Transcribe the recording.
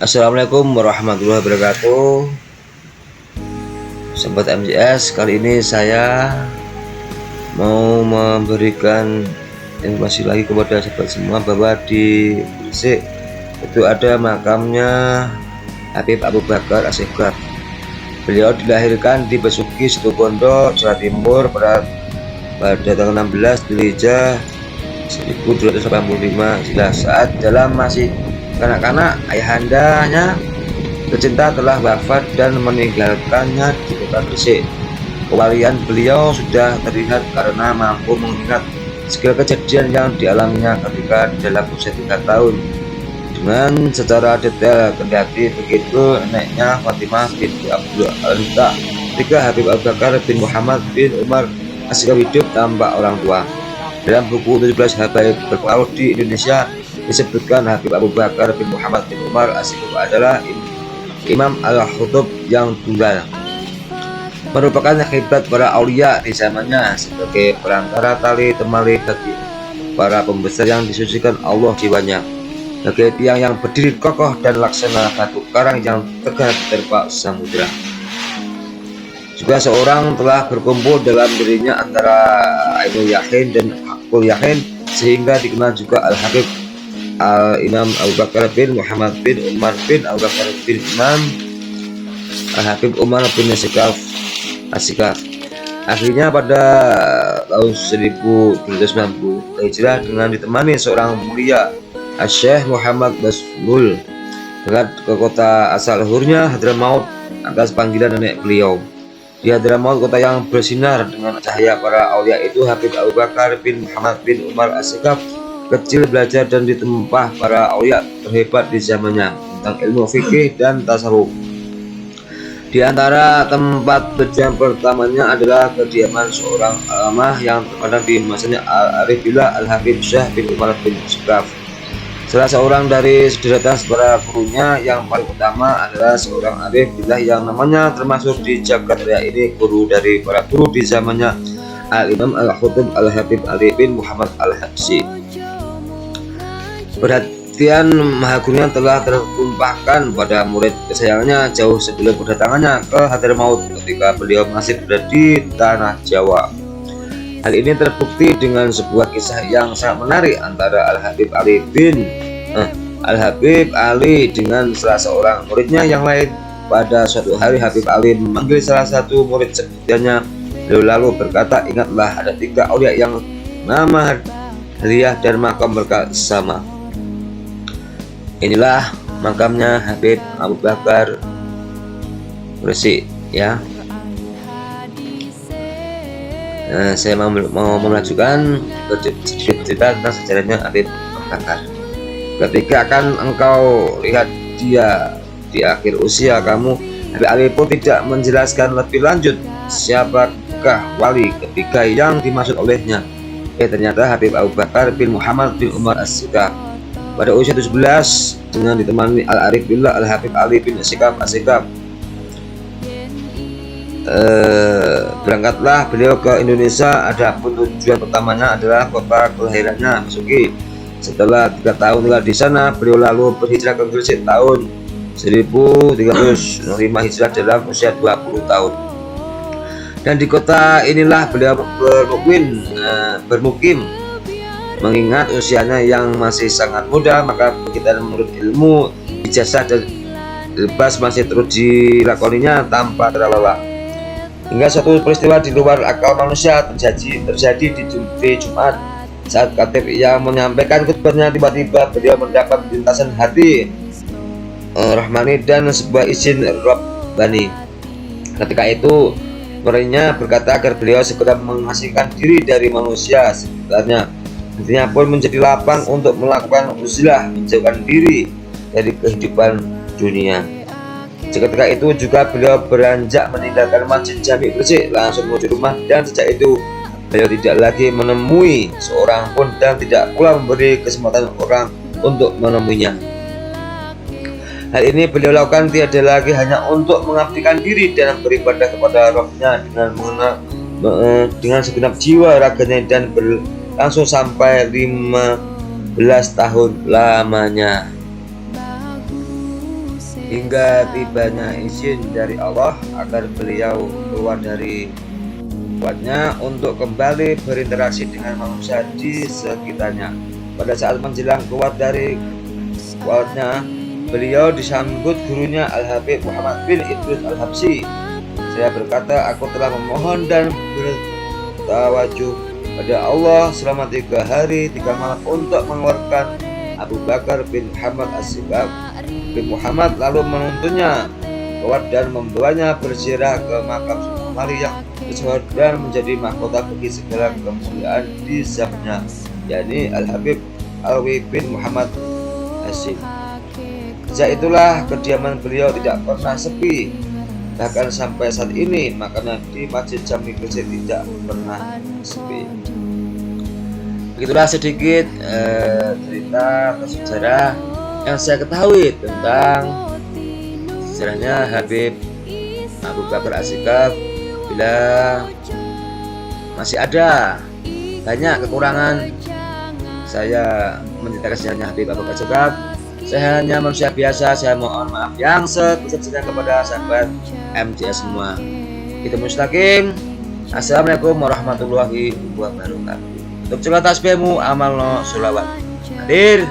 Assalamualaikum warahmatullahi wabarakatuh. Sobat MJS, kali ini saya mau memberikan informasi lagi kepada sobat semua bahwa di Gresik itu ada makamnya Habib Abu Bakar As-Sigaf. Beliau dilahirkan di Besuki, Situbondo, Jawa Timur pada tanggal 16 Dzulhijjah 1285 Hijriah. Saat dalam masih kanak-kanak, ayahandanya tercinta telah wafat dan meninggalkannya di kota Gresik. Kewalian beliau sudah terlihat karena mampu mengingat segala kejadian yang dialaminya ketika dalam usia 3 tahun dengan secara detail. Kendati begitu, neneknya Fatimah binti Abdul Al-Hita ketika Habib Abu Bakar bin Muhammad bin Umar As-Sigaf hidup tanpa orang tua. Dalam buku 17 Habaib berpengaruh di Indonesia disebutkan Habib Abu Bakar bin Muhammad bin Umar As-Sigaf adalah Imam Al-Khutub yang tunggal, merupakan hebat para aulia di zamannya sebagai perantara tali temali bagi para pembesar yang disucikan Allah jiwanya, sebagai tiang yang berdiri kokoh dan laksana batu karang yang tegar terpa samudera. Juga seorang telah berkumpul dalam dirinya antara Ainul Yakin dan Hakul Yakin, sehingga dikenal juga Al-Habib Al-Imam Abu Bakar bin Muhammad bin Umar bin Abu Bakar bin Imam Al-Habib Umar bin As-Sigaf. Akhirnya pada tahun 1290 Hijrah dengan ditemani seorang mulia Syekh Muhammad Basmul berangkat ke kota asal leluhurnya Hadramaut atas panggilan nenek beliau. Di Hadramaut, kota yang bersinar dengan cahaya para aulia itu, Habib Abu Bakar bin Muhammad bin Umar As-Sigaf kecil belajar dan ditempah para aulia terhebat di zamannya tentang ilmu fikih dan tasawuf. Di antara tempat berdiam pertamanya adalah kediaman seorang alamah yang terpandang di masanya Al-Arif Billah Al-Habib Syekh bin Umar bin As-Sigaf. Salah seorang dari sederetan para gurunya yang paling utama adalah seorang Arif Billah yang namanya termasuk di jagat raya ini guru dari para guru di zamannya Al-Imam Al-Khutub Al-Habib Ali bin Muhammad Al-Habsyi. Perhatian mahagurunya telah tertumpahkan pada murid kesayangannya jauh sebelum kedatangannya ke Hadramaut ketika beliau masih berada di tanah Jawa. Hal ini terbukti dengan sebuah kisah yang sangat menarik antara Al-Habib Ali dengan salah seorang muridnya yang lain. Pada suatu hari Habib Ali memanggil salah satu murid sebutnya, lalu berkata, "Ingatlah, ada 3 aulia yang nama hadiah dan makam mereka sama. Inilah makamnya Habib Abu Bakar Gresik ya." Saya mau melanjutkan sedikit cerita tentang sejarahnya Habib Abu Bakar. Ketika akan engkau lihat dia di akhir usia kamu, Habib Ali pun tidak menjelaskan lebih lanjut siapakah wali ketiga yang dimaksud olehnya. Ternyata Habib Abu Bakar bin Muhammad bin Umar As-Sigaf. Pada usia 17 dengan ditemani Al-Arif Billah Al-Habib Ali bin As-Sigaf, berangkatlah beliau ke Indonesia. Adapun tujuan pertamanya adalah kota kelahirannya, Besuki. Setelah 3 tahun tinggal di sana, beliau lalu berhijrah ke Gresik tahun 1305 Hijrah dalam usia 20 tahun. Dan di kota inilah beliau bermukim. Mengingat usianya yang masih sangat muda, maka kita menurut ilmu, ijazah dan lepas masih terus dilakoninya tanpa terlelah. Hingga suatu peristiwa di luar akal manusia terjadi di Jumat. Saat khatib yang menyampaikan khutbahnya, tiba-tiba beliau mendapat lintasan hati rahmani dan sebuah izin Rabbani. Ketika itu muridnya berkata agar beliau segera mengasingkan diri dari manusia sekitarnya. Hatinya pun menjadi lapang untuk melakukan uzlah, menjauhkan diri dari kehidupan dunia. Seketika itu juga beliau beranjak meninggalkan Masjid Jami Gresik, langsung menuju rumah, dan sejak itu beliau tidak lagi menemui seorang pun dan tidak pula memberi kesempatan orang untuk menemuinya. Hal ini beliau lakukan tiada lagi hanya untuk mengabdikan diri dan beribadah kepada Rabb-Nya dengan segenap jiwa raganya, dan langsung sampai 15 tahun lamanya. hingga tibanya izin dari Allah agar beliau keluar dari kuatnya untuk kembali berinteraksi dengan manusia di sekitarnya. Pada saat menjelang keluar dari kuatnya, beliau disambut gurunya Al-Habib Muhammad bin Idris Al-Habsyi. Saya berkata, aku telah memohon dan bertawajuh pada Allah selama 3 hari 3 malam untuk mengeluarkan Abu Bakar bin Muhammad As-Sigaf bin Muhammad, lalu menuntunnya keluar dan membawanya berziarah ke makam Sunan Wali yang tersohor dan menjadi mahkota bagi segala kemuliaan di zamannya, yakni Al-Habib Alwi bin Muhammad Hasyim. Sejak itulah kediaman beliau tidak pernah sepi, bahkan sampai saat ini makanya di Masjid Jami Gresik tidak pernah sepi. Begitulah sedikit cerita atau sejarah yang saya ketahui tentang sejarahnya Habib Abu Bakar As-Sigaf. Bila masih ada banyak kekurangan saya menceritakan sejarahnya Habib Abu Bakar As-Sigaf, saya hanya manusia biasa. Saya mohon maaf yang sebesar-besarnya kepada sahabat MJS semua. Kita mustaqim. Assalamualaikum warahmatullahi wabarakatuh. Untuk cerita tasbihmu amalno sholawat. Hadir.